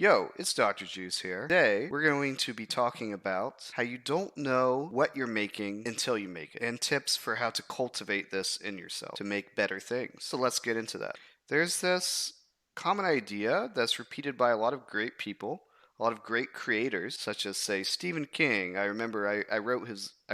Yo, it's Dr. Juice here. Today, we're going to be talking about how you don't know what you're making until you make it, and tips for how to cultivate this in yourself to make better things. So let's get into that. There's this common idea that's repeated by a lot of great people, a lot of great creators, such as, say, Stephen King. I remember I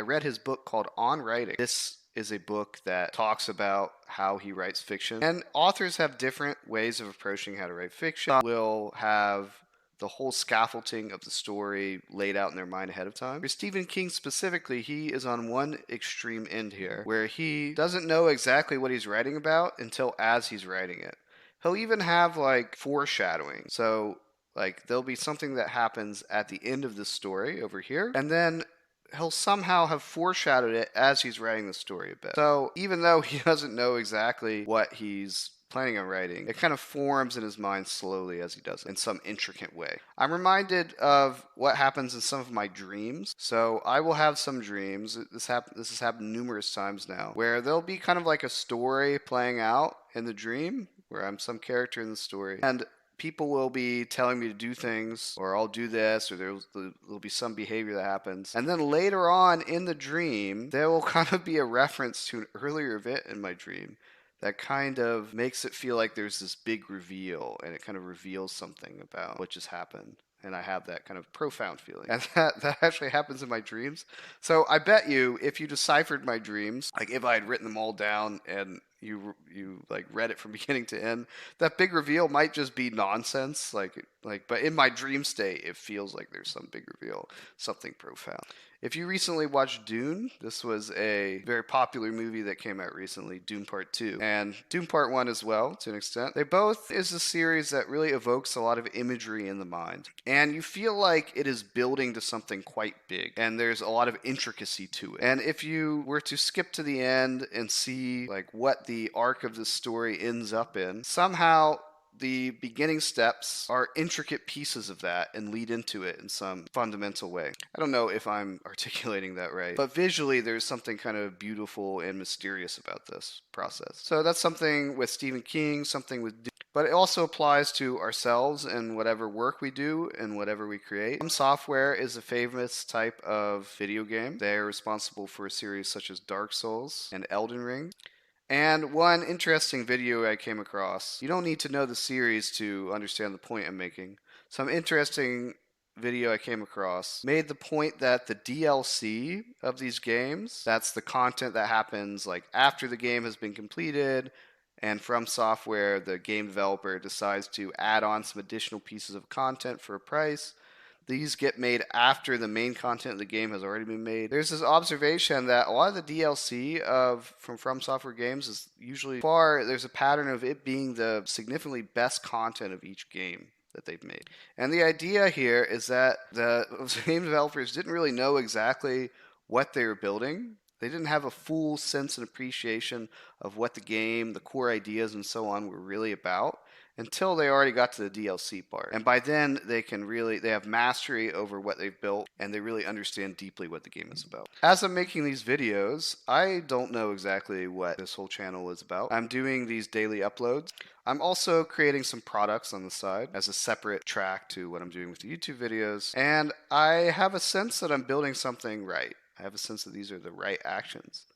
read his book called On Writing. This is a book that talks about how he writes fiction. And authors have different ways of approaching how to write fiction. Some will have the whole scaffolding of the story laid out in their mind ahead of time. For Stephen King specifically, he is on one extreme end here, where he doesn't know exactly what he's writing about until as he's writing it. He'll even have like foreshadowing. So like there'll be something that happens at the end of the story over here, and then he'll somehow have foreshadowed it as he's writing the story a bit. So even though he doesn't know exactly what he's planning on writing, it kind of forms in his mind slowly as he does it in some intricate way. I'm reminded of what happens in some of my dreams. So I will have some dreams. This has happened numerous times now, where there'll be kind of like a story playing out in the dream, where I'm some character in the story, and people will be telling me to do things, or I'll do this, or there'll be some behavior that happens. And then later on in the dream, there will kind of be a reference to an earlier event in my dream that kind of makes it feel like there's this big reveal, and it kind of reveals something about what just happened. And I have that kind of profound feeling. And that actually happens in my dreams. So I bet you if you deciphered my dreams, like if I had written them all down and you like read it from beginning to end, that big reveal might just be nonsense. But in my dream state, it feels like there's some big reveal, something profound. If you recently watched Dune, this was a very popular movie that came out recently, Dune Part 2, and Dune Part 1 as well, to an extent. They both is a series that really evokes a lot of imagery in the mind, and you feel like it is building to something quite big, and there's a lot of intricacy to it. And if you were to skip to the end and see like what the arc of the story ends up in, somehow the beginning steps are intricate pieces of that and lead into it in some fundamental way. I don't know if I'm articulating that right, but visually there's something kind of beautiful and mysterious about this process. So that's something with Stephen King, something with but it also applies to ourselves and whatever work we do and whatever we create. From Software is a famous type of video game. They're responsible for a series such as Dark Souls and Elden Ring. And one interesting video I came across, you don't need to know the series to understand the point I'm making. Some interesting video I came across made the point that the DLC of these games, that's the content that happens like after the game has been completed, and From Software, the game developer, decides to add on some additional pieces of content for a price. These get made after the main content of the game has already been made. There's this observation that a lot of the DLC of From Software games is usually there's a pattern of it being the significantly best content of each game that they've made. And the idea here is that the game developers didn't really know exactly what they were building. They didn't have a full sense and appreciation of what the game, the core ideas, and so on were really about until they already got to the DLC part. And by then they have mastery over what they've built, and they really understand deeply what the game is about. As I'm making these videos, I don't know exactly what this whole channel is about. I'm doing these daily uploads. I'm also creating some products on the side as a separate track to what I'm doing with the YouTube videos, and I have a sense that I'm building something right. I have a sense that these are the right actions,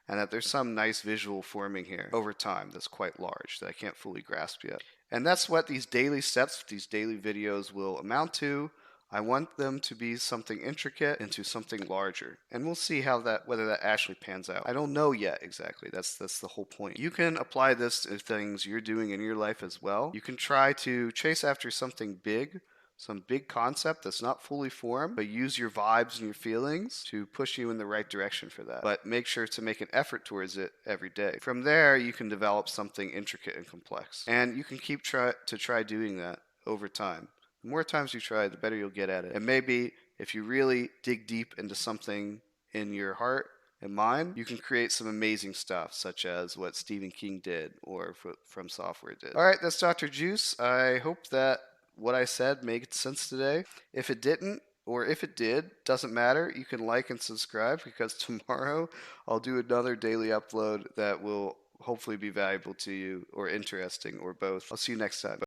and that there's some nice visual forming here over time that's quite large that I can't fully grasp yet. And that's what these daily steps, these daily videos will amount to. I want them to be something intricate into something larger. And we'll see whether that actually pans out. I don't know yet exactly. That's the whole point. You can apply this to things you're doing in your life as well. You can try to chase after something big, some big concept that's not fully formed, but use your vibes and your feelings to push you in the right direction for that. But make sure to make an effort towards it every day. From there, you can develop something intricate and complex. And you can try doing that over time. The more times you try, the better you'll get at it. And maybe if you really dig deep into something in your heart and mind, you can create some amazing stuff, such as what Stephen King did or From Software did. All right, that's Dr. Juice. I hope that what I said made sense today. If it didn't, or if it did, doesn't matter. You can like and subscribe because tomorrow I'll do another daily upload that will hopefully be valuable to you or interesting or both. I'll see you next time.